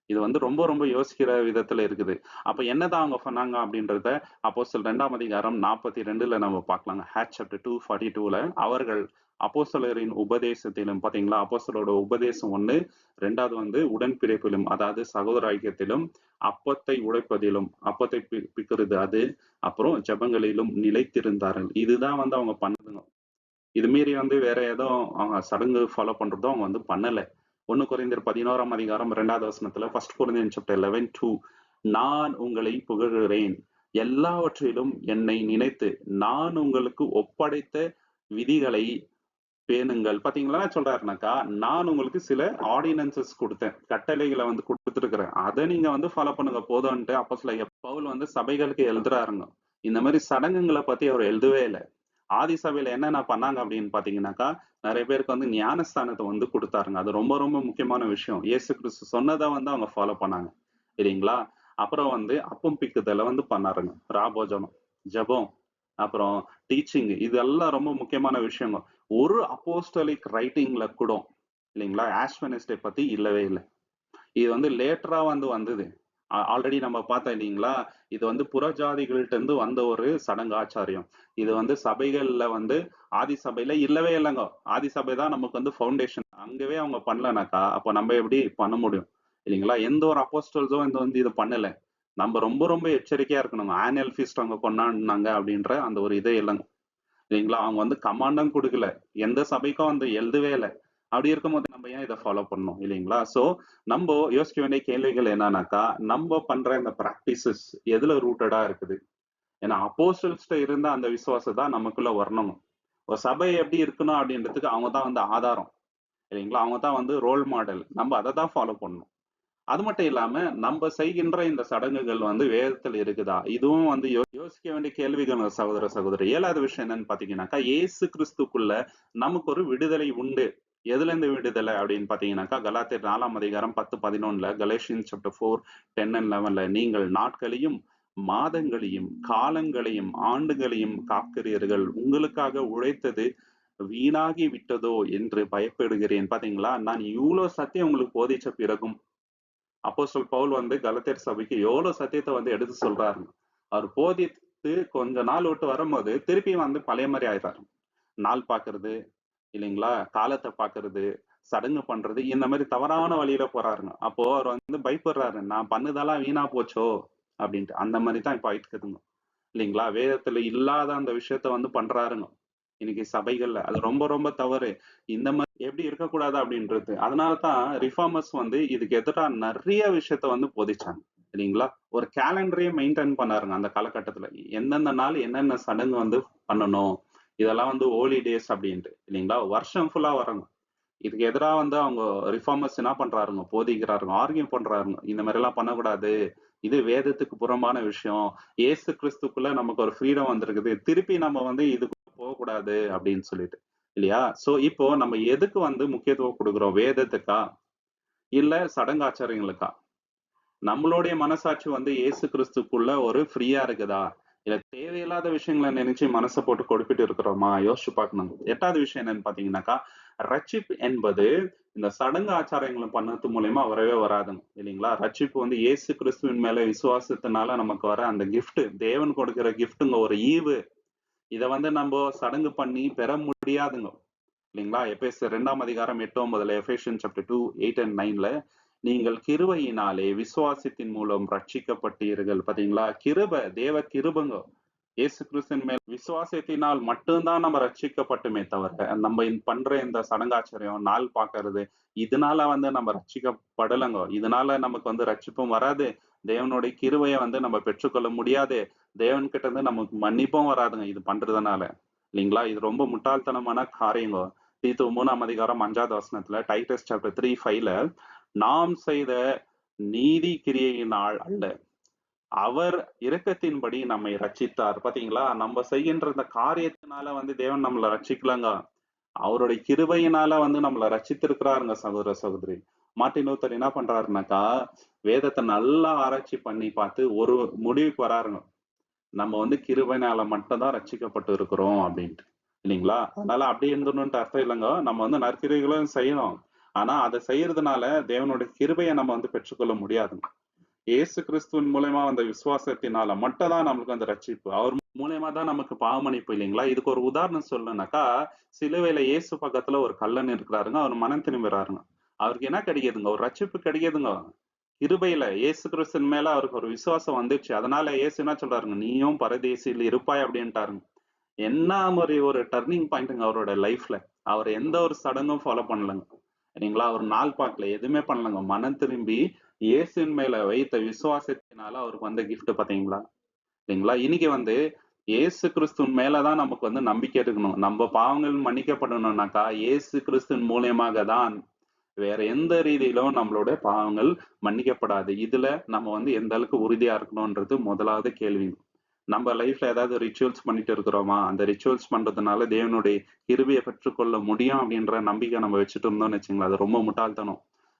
இது வந்து ரொம்ப ரொம்ப யோசிக்கிற விதத்துல இருக்குது. அப்ப என்னதான் அவங்க பண்ணாங்க அப்படின்றத அப்போஸ்தலர் 2ஆம் அதிகாரம் 42ல நம்ம பார்க்கலாங்க. ஆக்ட்ஸ் சாப்டர் 2:42ல அவர்கள் அப்போஸ்தலரின் உபதேசத்திலும் பாத்தீங்களா, அப்போஸ்தலரோட உபதேசம் ஒண்ணு, 2வது வந்து உடன்பிறப்பிலும், அதாவது சகோதர ஐக்கியத்திலும், அப்பத்தை உடைப்பதிலும், அப்பத்தை பிக்கிறது அது, அப்புறம் ஜெபங்களிலும் நிலைத்திருந்தார்கள். இதுதான் வந்து அவங்க பண்ணதுங்க. இது மீறி வந்து வேற ஏதோ அவங்க சடங்கு ஃபாலோ பண்றதோ அவங்க வந்து பண்ணல. 1 கொரிந்தியர் 11ஆம் அதிகாரம் 2வது வசனத்துல, ஃபர்ஸ்ட் கொரிந்தியன் சாப்டர் 11:2, நான் உங்களை புகழுகிறேன், எல்லாவற்றிலும் என்னை நினைத்து நான் உங்களுக்கு ஒப்படைத்த விதிகளை பேணுங்கள். பாத்தீங்களா சொல்றாருனாக்கா, நான் உங்களுக்கு சில ஆர்டினன்சஸ் கொடுத்தேன், கட்டளைகளை வந்து கொடுத்துருக்கிறேன், அதை நீங்க வந்து ஃபாலோ பண்ணுங்க போதும்ன்ட்டு அப்போஸ்தலர் பவுல் வந்து சபைகளுக்கு எழுதுறாருங்க. இந்த மாதிரி சடங்குகளை பத்தி அவர் எழுதவே இல்லை. ஆதி சபையில என்னென்ன பண்ணாங்க அப்படின்னு பாத்தீங்கன்னாக்கா, நிறைய பேருக்கு வந்து ஞானஸ்தானத்தை வந்து கொடுத்தாருங்க. அது ரொம்ப ரொம்ப முக்கியமான விஷயம். இயேசு கிறிஸ்து சொன்னதை வந்து அவங்க ஃபாலோ பண்ணாங்க இல்லைங்களா. அப்புறம் வந்து அப்பம் பிக்குதலை வந்து பண்ணாருங்க. ராபோஜனம், ஜெபம், அப்புறம் டீச்சிங், இதெல்லாம் ரொம்ப முக்கியமான விஷயங்க. ஒரு அப்போஸ்டலிக் ரைட்டிங்ல கூட இல்லைங்களா ஆஷ் வெனஸ்டே பத்தி இல்லவே இல்லை. இது வந்து லேட்டரா வந்து வந்தது. ஆல்ரெடி நம்ம பார்த்தோம் இல்லைங்களா, இது வந்து புறஜாதிகள்ட்ட இருந்து வந்த ஒரு சடங்கு ஆச்சாரியம். இது வந்து சபைகள்ல வந்து ஆதி சபையில இல்லவே இல்லைங்க. ஆதி சபை தான் நமக்கு வந்து ஃபவுண்டேஷன். அங்கவே அவங்க பண்ணலனாக்கா அப்ப நம்ம எப்படி பண்ண முடியும் இல்லைங்களா. எந்த ஒரு அப்போஸ்டல்ஸும் இந்த வந்து இது பண்ணல. நம்ம ரொம்ப ரொம்ப எச்சரிக்கையா இருக்கணும். ஆனுவல் ஃபீஸ்ட் அவங்க கொண்டாடினாங்க அப்படின்ற அந்த ஒரு இதே இல்லைங்க இல்லைங்களா. அவங்க வந்து கமாண்டும் கொடுக்கல, எந்த சபைக்கும் வந்து எழுதவே இல்லை. அப்படி இருக்கும்போது நம்ம ஏன் இதை ஃபாலோ பண்ணணும் இல்லைங்களா. சோ நம்ம யோசிக்க வேண்டிய கேள்விகள் என்னன்னாக்கா, நம்ம பண்ற இந்த பிராக்டிசஸ் எதுல ரூட்டடா இருக்குது. ஏன்னா அப்போஸ்டல்ஸ்ட இருந்த அந்த விசுவாசம் தான் நமக்குள்ள வரணும். ஒரு சபை எப்படி இருக்கணும் அப்படின்றதுக்கு அவங்க தான் வந்து ஆதாரம் இல்லைங்களா. அவங்க தான் வந்து ரோல் மாடல். நம்ம அதை தான் ஃபாலோ பண்ணணும். அது மட்டும் இல்லாம நம்ம செய்கின்ற இந்த சடங்குகள் வந்து வேதத்தில் இருக்குதா, இதுவும் வந்து யோசிக்க வேண்டிய கேள்விகள் சகோதர சகோதரி. 7வது விஷயம் என்னன்னு பாத்தீங்கன்னாக்கா, இயேசு கிறிஸ்துக்குள்ள நமக்கு ஒரு விடுதலை உண்டு. எதுல இருந்து விடுதலை அப்படின்னு பாத்தீங்கன்னாக்கா, கலாத்தியர் 4ஆம் அதிகாரம் 10:11, கலேஷியன்ஸ் சாப்டர் 4:10 and 11, நீங்கள் நாட்களையும் மாதங்களையும் காலங்களையும் ஆண்டுகளையும் காக்கிறீர்கள், உங்களுக்காக உழைத்தது வீணாகி விட்டதோ என்று பயப்படுகிறேன். பாத்தீங்களா, நான் இவ்வளவு சத்தியம் உங்களுக்கு போதிச்ச பிறகும் அப்போஸ்தலர் பவுல் வந்து கலத்தியர் சபைக்கு எவ்வளவு சத்தியத்தை வந்து எடுத்து சொல்றாரு. அவர் போதித்து கொஞ்ச நாள் விட்டு வரும்போது திருப்பி வந்து பழைய மாதிரி ஆயிடுறாரு. நாள் பாக்குறது இல்லைங்களா, காலத்தை பாக்குறது, சடங்கு பண்றது, இந்த மாதிரி தவறான வழியில போறாருங்க. அப்போ அவர் வந்து பயப்படுறாரு, நான் பண்ணதெல்லாம் வீணா போச்சோ அப்படின்ட்டு. அந்த மாதிரி தான் இப்ப ஆயிட்டுக்குதுங்க இல்லைங்களா. வேதத்துல இல்லாத அந்த விஷயத்த வந்து பண்றாருங்க இன்னைக்கு சபைகள்ல. அது ரொம்ப ரொம்ப தவறு. இந்த மாதிரி எப்படி இருக்கக்கூடாது அப்படின்றது. அதனாலதான் ரிஃபார்மர்ஸ் வந்து இதுக்கு எதிராக நிறைய விஷயத்த வந்து போதிச்சாங்க இல்லைங்களா. ஒரு கேலண்டரையே மெயின்டைன் பண்ணாருங்க அந்த காலகட்டத்துல. எந்தெந்த நாள் என்னென்ன சடங்கு வந்து பண்ணணும், இதெல்லாம் வந்து ஹோலி டேஸ் அப்படின்ட்டு இல்லைங்களா. வருஷம் ஃபுல்லா வரணும். இதுக்கு எதிரா வந்து அவங்க ரிஃபார்மர்ஸ் என்ன பண்றாருங்க, போதிக்கிறாருங்க, ஆர்கியூ பண்றாருங்க. இந்த மாதிரி எல்லாம் பண்ணக்கூடாது. இது வேதத்துக்கு புறம்பான விஷயம். இயேசு கிறிஸ்துக்குள்ள நமக்கு ஒரு ஃப்ரீடம் வந்திருக்குது. திருப்பி நம்ம வந்து இதுக்குள்ள போகக்கூடாது அப்படின்னு சொல்லிட்டு. இல்லையா? சோ இப்போ நம்ம எதுக்கு வந்து முக்கியத்துவம் கொடுக்கிறோம்? வேதத்துக்கா? இல்ல சடங்காச்சாரங்களுக்கா? நம்மளுடைய மனசாட்சி வந்து இயேசு கிறிஸ்துக்குள்ள ஒரு ஃப்ரீயா இருக்குதா? இல்ல தேவையில்லாத விஷயங்களை நினைச்சு மனசை போட்டு கொடுப்பிட்டு இருக்கிறோமா? யோசிச்சு பார்க்கணும். 8வது விஷயம் என்னன்னு பாத்தீங்கன்னாக்கா, ரட்சிப்பு என்பது இந்த சடங்கு ஆச்சாரங்களை பண்ணது மூலியமா வரவே வராதுங்க. இல்லைங்களா? ரட்சிப்பு வந்து இயேசு கிறிஸ்துவின் மேல விசுவாசத்தினால நமக்கு வர அந்த கிஃப்ட், தேவன் கொடுக்கிற கிஃப்ட்டுங்க, ஒரு ஈவு. இத வந்து நம்ம சடங்கு பண்ணி பெற முடியாதுங்க. இல்லைங்களா? எபேசியர் 2ஆம் அதிகாரம் 8-9, எபேசியன் சாப்டர் 2, 8 and 9ல நீங்கள் கிருபையினாலே விசுவாசத்தின் மூலம் ரட்சிக்கப்பட்டீர்கள். பாத்தீங்களா? கிருபை, தேவ கிருபங்க. இயேசு கிறிஸ்துவின் மேல் விசுவாசத்தினால் மட்டும்தான் நம்ம ரட்சிக்கப்பட்டுமே தவிர, நம்ம பண்ற இந்த சடங்காச்சரியம், நாள் பார்க்கறது, இதனால வந்து நம்ம ரட்சிக்கப்படலைங்க. இதனால நமக்கு வந்து ரட்சிப்பும் வராது. தேவனுடைய கிருபையை வந்து நம்ம பெற்றுக்கொள்ள முடியாது. தேவன் கிட்ட இருந்து நமக்கு மன்னிப்பும் வராதுங்க இது பண்றதுனால. இல்லைங்களா? இது ரொம்ப முட்டாள்தனமான காரியங்க. தீத்து 3ஆம் அதிகாரம் 5வது வசனத்துல, டைட்டஸ் சாப்டர் 3:5ல, நாம் செய்த நீதி கிரியையினால் அல்ல, அவர் இரக்கத்தின்படி நம்மை ரட்சித்தார். பாத்தீங்களா? நம்ம செய்கின்ற இந்த காரியத்தினால வந்து தேவன் நம்மளை ரட்சிக்கலாங்க. அவருடைய கிருபையினால வந்து நம்மளை ரட்சித்திருக்கிறாருங்க சகோதர சகோதரி. மார்ட்டின் லூத்தர் என்ன பண்றாருனாக்கா, வேதத்தை நல்லா ஆராய்ச்சி பண்ணி பார்த்து ஒரு முடிவுக்கு வராருங்க. நம்ம வந்து கிருபையினால மட்டும் தான் ரட்சிக்கப்பட்டு இருக்கிறோம் அப்படின்ட்டு. இல்லைங்களா? அதனால அப்படி இருந்தணும்ட்டு அர்த்தம் இல்லைங்க. நம்ம வந்து நற்கிரியைகளும் செய்யணும். ஆனா அதை செய்யறதுனால தேவனுடைய கிருபையை நம்ம வந்து பெற்றுக்கொள்ள முடியாதுங்க. இயேசு கிறிஸ்துவின் மூலியமா வந்த விசுவாசத்தினால மட்டும் தான் நமக்கு அந்த ரட்சிப்பு. அவர் மூலியமா தான் நமக்கு பாவமன்னிப்பு. இல்லைங்களா? இதுக்கு ஒரு உதாரணம் சொல்லணும்னாக்கா, சிலுவையில இயேசு பக்கத்துல ஒரு கள்ளன் இருக்கிறாருங்க. அவர் மனம் திரும்புறாருங்க. அவருக்கு என்ன கிடைக்குதுங்க? ஒரு ரட்சிப்பு கிடைக்குதுங்க. கிருபையில இயேசு கிறிஸ்துவின் மேல அவருக்கு ஒரு விசுவாசம் வந்துச்சு. அதனால இயேசு என்ன சொல்றாருங்க, நீயும் பரதேசியில் இருப்பாய் அப்படின்ட்டாருங்க. என்ன மாதிரி ஒரு டர்னிங் பாயிண்ட்ங்க அவரோட லைஃப்ல. அவர் எந்த ஒரு சடங்கும் ஃபாலோ பண்ணலங்க. சரிங்களா? அவர் நாள் பார்க்கல, எதுவுமே பண்ணலங்க. மனம் திரும்பி இயேசுவின் மேல வைத்த விசுவாசத்தினால அவருக்கு வந்த கிஃப்ட் பாத்தீங்களா? சரிங்களா? இன்னைக்கு வந்து இயேசு கிறிஸ்துவின் மேலதான் நமக்கு வந்து நம்பிக்கை இருக்கணும். நம்ம பாவங்கள் மன்னிக்கப்படணும்னாக்கா இயேசு கிறிஸ்துவின் மூலியமாக தான். வேற எந்த ரீதியிலும் நம்மளோட பாவங்கள் மன்னிக்கப்படாது. இதுல நம்ம வந்து எந்த அளவுக்கு உறுதியா இருக்கணும்ன்றது முதலாவது கேள்வி. நம்ம லைஃப்ல ஏதாவது ரிச்சுவல்ஸ் பண்ணிட்டு இருக்கிறோமா? அந்த ரிச்சுவல்ஸ் பண்றதுனால தேவனுடைய கிருபையை பெற்றுக்கொள்ள முடியும் அப்படின்ற நம்பிக்கை நம்ம வச்சுட்டு இருந்தோம்னு வச்சுங்களேன், அது ரொம்ப முட்டாள்தனம்.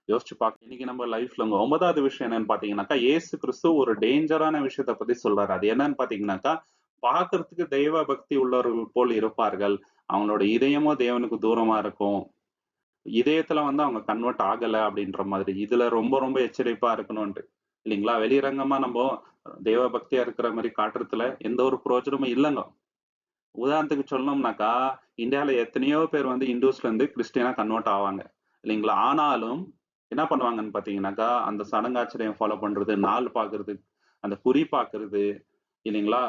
யோசிச்சு பார்க்க இன்னைக்கு நம்ம லைஃப்ல 9வது விஷயம் என்னன்னு பாத்தீங்கன்னாக்கா, இயேசு கிறிஸ்து ஒரு டேஞ்சரான விஷயத்த பத்தி சொல்றாரு. அது என்னன்னு பாத்தீங்கன்னாக்கா, பார்க்கறதுக்கு தெய்வ பக்தி உள்ளவர்கள் போல் இருப்பார்கள். அவங்களோட இதயமும் தேவனுக்கு தூரமா இருக்கும். இதயத்துல வந்து அவங்க கன்வெர்ட் ஆகல அப்படின்ற மாதிரி. இதுல ரொம்ப ரொம்ப எச்சரிப்பா இருக்கணும்ன்ட்டு. இல்லைங்களா? வெளிரங்கமா நம்ம தெய்வ பக்தியா இருக்கிற மாதிரி காட்டுறதுல எந்த ஒரு பிரயோஜனமும் இல்லைங்க. உதாரணத்துக்கு சொல்லணும்னாக்கா, இந்தியால எத்தனையோ பேர் வந்து இந்துஸ்ல இருந்து கிறிஸ்டியனா கன்வெர்ட் ஆவாங்க. இல்லைங்களா? ஆனாலும் என்ன பண்ணுவாங்கன்னு பாத்தீங்கன்னாக்கா, அந்த சடங்காச்சரியம் ஃபாலோ பண்றது, நாள் பாக்குறது, அந்த குறி பாக்குறது, இல்லைங்களா?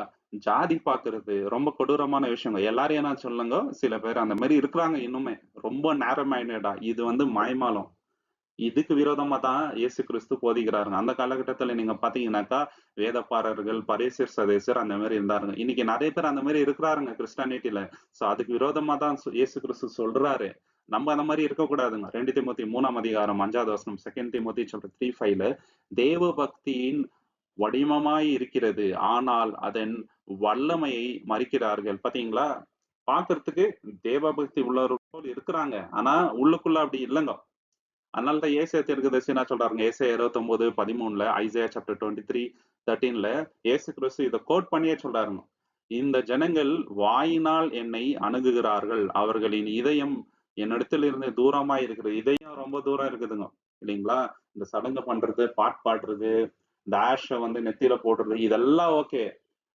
ஜாதி பாக்குறது ரொம்ப கொடூரமான விஷயங்க. எல்லாரையும் நான் சொல்லங்க. சில பேர் அந்த மாதிரி இருக்கிறாங்க இன்னுமே. ரொம்ப நேரோ மைண்டடா. இது வந்து மாய்மாலம். இதுக்கு விரோதமா தான் இயேசு கிறிஸ்து போதிக்கிறாருங்க. அந்த காலகட்டத்துல நீங்க பாத்தீங்கன்னாக்கா, வேதப்பாரர்கள், பரிசேயர் சதேசர் அந்த மாதிரி இருந்தாருங்க. இன்னைக்கு நிறைய பேர் அந்த மாதிரி இருக்கிறாருங்க கிறிஸ்டானிட்டில. சோ அதுக்கு விரோதமா தான் இயேசு கிறிஸ்து சொல்றாரு. நம்ம அந்த மாதிரி இருக்கக்கூடாதுங்க. 2 தீமோத்தேயு 3ஆம் அதிகாரம் 5வது வசனம், 2 தீமோத்தேயு சாப்டர் 3:5ல, தேவ பக்தியின் வடிவமாய் இருக்கிறது, ஆனால் அதன் வல்லமையை மறிக்கிறார்கள். பாத்தீங்களா? பாக்குறதுக்கு தேவபக்தி உள்ளவர்கள் போல் இருக்கிறாங்க. ஆனா உள்ளுக்குள்ள அப்படி இல்லைங்க. அதனால தான் ஏசாயா தீர்க்கதரிசி என்ன சொல்றாருங்க, ஏசாயா 29:13, ஐசையா சாப்டர் 23:13ல இயேசு கிறிஸ்து இதை கோட் பண்ணியே சொல்றாருங்க. இந்த ஜனங்கள் வாயினால் என்னை அணுகுகிறார்கள், அவர்களின் இதயம் என்னிடத்தில் இருந்து தூரமா இருக்கிறது. இதயம் ரொம்ப தூரம் இருக்குதுங்க. இல்லைங்களா? இந்த சடங்கு பண்றது, பாட்டு பாடுறது, இந்த ஆஷ வந்து நெத்தியில போடுறது, இதெல்லாம் ஓகே.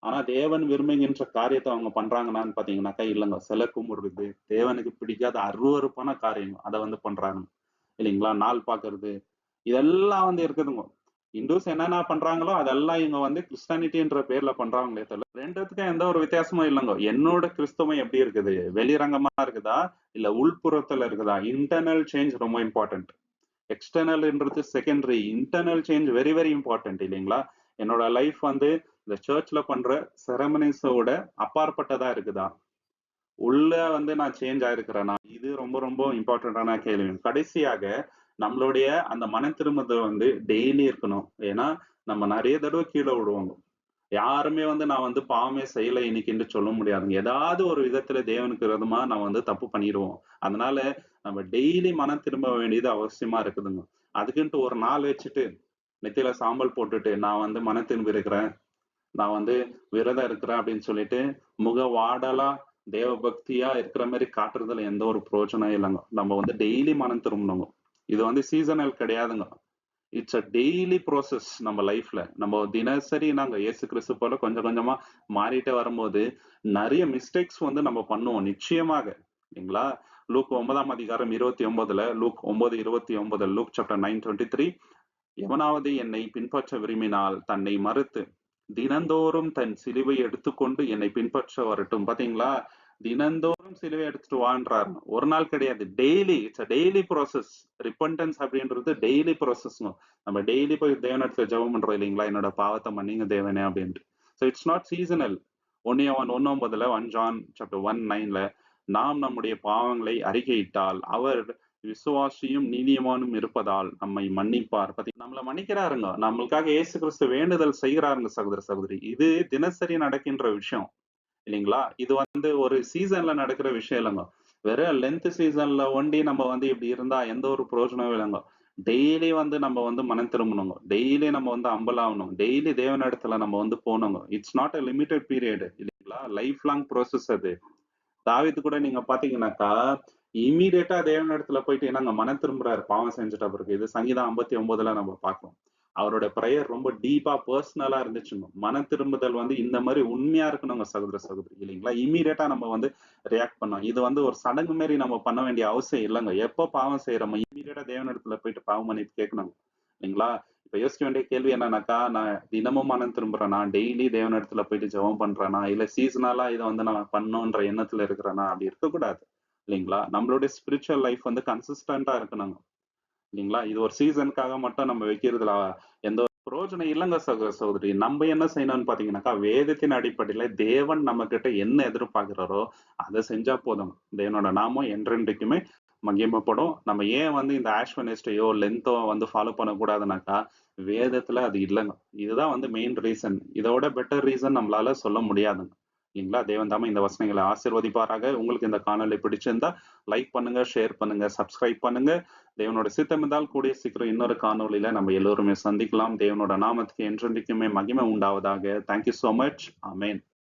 ஆனா தேவன் விரும்புகின்ற காரியத்தை அவங்க பண்றாங்கன்னான்னு பாத்தீங்கன்னாக்கா இல்லைங்க. சிலை கும்பிடுறது, தேவனுக்கு பிடிக்காத அருவருப்பான காரியம் அதை வந்து பண்றாங்க. இல்லைங்களா? நாள் பாக்குறது, இதெல்லாம் வந்து இருக்குதுங்க. இந்துஸ் என்னென்ன பண்றாங்களோ அதெல்லாம் இவங்க வந்து கிறிஸ்டானிட்டின்ற பேர்ல பண்றாங்களே தவிர ரெண்டுத்துக்கும் எந்த ஒரு வித்தியாசமும் இல்லைங்க. என்னோட கிறிஸ்தவம் எப்படி இருக்குது? வெளிரங்கமா இருக்குதா? இல்ல உள்புறத்துல இருக்குதா? இன்டர்னல் சேஞ்ச் ரொம்ப இம்பார்ட்டன்ட். எக்ஸ்டர்னல்ன்றது secondary. Internal change very very important. இல்லைங்களா? என்னோட லைஃப் வந்து இந்த சர்ச்ல பண்ற செரமனிஸோட அப்பாற்பட்டதா இருக்குதா? உள்ள வந்து நான் சேஞ்ச் ஆயிருக்கிறேனா? இது ரொம்ப ரொம்ப இம்பார்ட்டன்டான கேள்வி. கடைசியாக நம்மளுடைய அந்த மன திரும்புதல் வந்து டெய்லி இருக்கணும். ஏன்னா, நம்ம நெறைய தடவ கீழ விழுவோங்க. யாருமே வந்து நான் வந்து பாவமே செய்யல இன்னைக்குன்னு சொல்ல முடியாதுங்க. ஏதாவது ஒரு விதத்துல தேவனுக்கு விரோதமா நம்ம வந்து தப்பு பண்ணிருவோம். அதனால நம்ம டெய்லி மனம் திரும்ப வேண்டியது அவசியமா இருக்குதுங்க. அதுக்குன்ட்டு ஒரு நாள் வச்சுட்டு, நெத்தியில சாம்பல் போட்டுட்டு, நான் வந்து மனம் திரும்பி இருக்கிறேன். நான் வந்து விரதம் இருக்கிறேன் அப்படின்னு சொல்லிட்டு, வாடலா, தேவ பக்தியா இருக்கிற மாரி காட்டுறதுல எந்த ஒரு பிரயோஜனம் இல்லங்க. நம்ம வந்து டெய்லி மனம் திரும்பணுங்க. இது வந்து சீசனல் கிடையாதுங்க. இட்ஸ் அ டெய்லி ப்ராசஸ் நம்ம லைஃப்ல. நம்ம தினசரி நாங்க இயேசு கிறிஸ்து போல கொஞ்சம் கொஞ்சமா மாறிட்டே வரும்போது, நெறைய மிஸ்டேக்ஸ் வந்து நம்ம பண்ணுவோம். நிச்சயமாக. இல்லைங்களா? லூக் 9ஆம் அதிகாரம் 29ல லூக் 9:29 லூக் சாப்டர் 9:23 எவனாவது என்னை பின்பற்ற விரும்பினால் தன்னை மறுத்து தினந்தோறும் தன் சிலுவை எடுத்துக்கொண்டு என்னை பின்பற்ற வரட்டும். பாத்தீங்களா? தினந்தோறும் சிலுவை எடுத்துட்டு வான்றாரு. ஒரு நாள் கிடையாது. Daily it's a daily process. Repentance அப்படின்றது டெய்லி ப்ராசஸ்ங்க. நம்ம டெய்லி போய் தேவனிடத்துல ஜெபம் பண்றோம் இல்லைங்களா? என்னோட பாவத்தை மன்னிங்க தேவனே அப்படின்ட்டு. So it's not seasonal. 1 John chapter 1:9ல நாம் நம்முடைய பாவங்களை அறிக்கையிட்டால் அவர் விசுவாசியும் நீதிமானும் இருப்பதால் நம்மை மன்னிப்பார். நம்மள மன்னிக்கிறாருங்க. நம்மளுக்காக இயேசு கிறிஸ்து வேண்டுதல் செய்கிறாருங்க சகோதர சகோதரி. இது தினசரி நடக்கின்ற விஷயம். இல்லைங்களா? இது வந்து ஒரு சீசன்ல நடக்கிற விஷயம் இல்லங்க. வெறும் லென்த் சீசன்ல ஒண்டி நம்ம வந்து இப்படி இருந்தா எந்த ஒரு பிரயோஜனமும் இல்லங்க. டெய்லி வந்து நம்ம வந்து மனம் திரும்பணுங்க. டெய்லி நம்ம வந்து ஹம்பிள் ஆகணும். டெய்லி தேவனிடத்துல நம்ம வந்து போகணுங்க. It's not a limited period இல்லைங்களா? லைஃப் லாங் ப்ராசஸ் அது. தாவீது கூட நீங்க பாத்தீங்கன்னாக்கா, இம்மீடியட்டா தேவனிடத்துல போயிட்டு என்னங்க மனம் திரும்புறாரு பாவம் செஞ்சுட்ட பிறகு. இது சங்கீதம் 59ல நம்ம பார்க்கிறோம். அவரோட பிரேயர் ரொம்ப டீப்பா பர்சனலா இருந்துச்சுங்க. மனம் திரும்புதல் வந்து இந்த மாரி உண்மையா இருக்கணுங்க சகோதர சகோதரி இல்லைங்களா? இம்மீடியட்டா நம்ம வந்து ரியாக்ட் பண்ணோம். இது வந்து ஒரு சடங்கு மாரி நம்ம பண்ண வேண்டிய அவசியம் இல்லங்க. எப்போ பாவம் செய்றோமோ இம்மீடியட்டா தேவனிடத்துல போயிட்டு பாவ மன்னிப்பு கேட்கணும். இல்லைங்களா? இப்ப யோசிக்க வேண்டிய கேள்வி என்னன்னாக்கா, நான் தினமும் மனம் திரும்புறேனா? டெய்லி தேவனிடத்துல போயிட்டு ஜெபம் பண்றேனா? இல்ல சீசனலா இத வந்து நான் பண்ணணுன்ற எண்ணத்துல இருக்கிறேனா? அப்படி இருக்கக்கூடாது. இல்லைங்களா? நம்மளுடைய ஸ்பிரிச்சுவல் லைஃப் வந்து கன்சிஸ்டன்ட்டா இருக்கணுங்க. இல்லைங்களா? இது ஒரு சீசனுக்காக மட்டும் நம்ம வைக்கிறதுல எந்த ஒரு பிரயோஜனம் இல்லங்க சகோதரி. நம்ம என்ன செய்யணும்னு பார்த்தீங்கன்னாக்கா, வேதத்தின் அடிப்படையில தேவன் நம்மகிட்ட என்ன எதிர்பார்க்கிறாரோ, அத செஞ்சா போதும். தேவனோட நாமம் என்றென்றைக்குமே மகிமைப்படும். நம்ம ஏன் வந்து இந்த ஆஷ்வனிஸ்டையோ, லென்த்தோ வந்து ஃபாலோ பண்ணக்கூடாதுனாக்கா, வேதத்துல அது இல்லங்க. இதுதான் வந்து மெயின் ரீசன். இதோட பெட்டர் ரீசன் நம்மளால சொல்ல முடியாதுங்க. இல்லைங்களா? தேவன் தாமே இந்த வசனங்களை ஆசீர்வதிப்பாராக. உங்களுக்கு இந்த காணொளி பிடிச்சிருந்தா லைக் பண்ணுங்க, ஷேர் பண்ணுங்க, சப்ஸ்கிரைப் பண்ணுங்க. தேவனோட சித்தம் இருந்தால் கூடிய சீக்கிரம் இன்னொரு காணொளியில நம்ம எல்லோருமே சந்திக்கலாம். தேவனோட நாமத்துக்கு என்றென்றைக்குமே மகிமை உண்டாவதாக. Thank you so much. ஆமென்.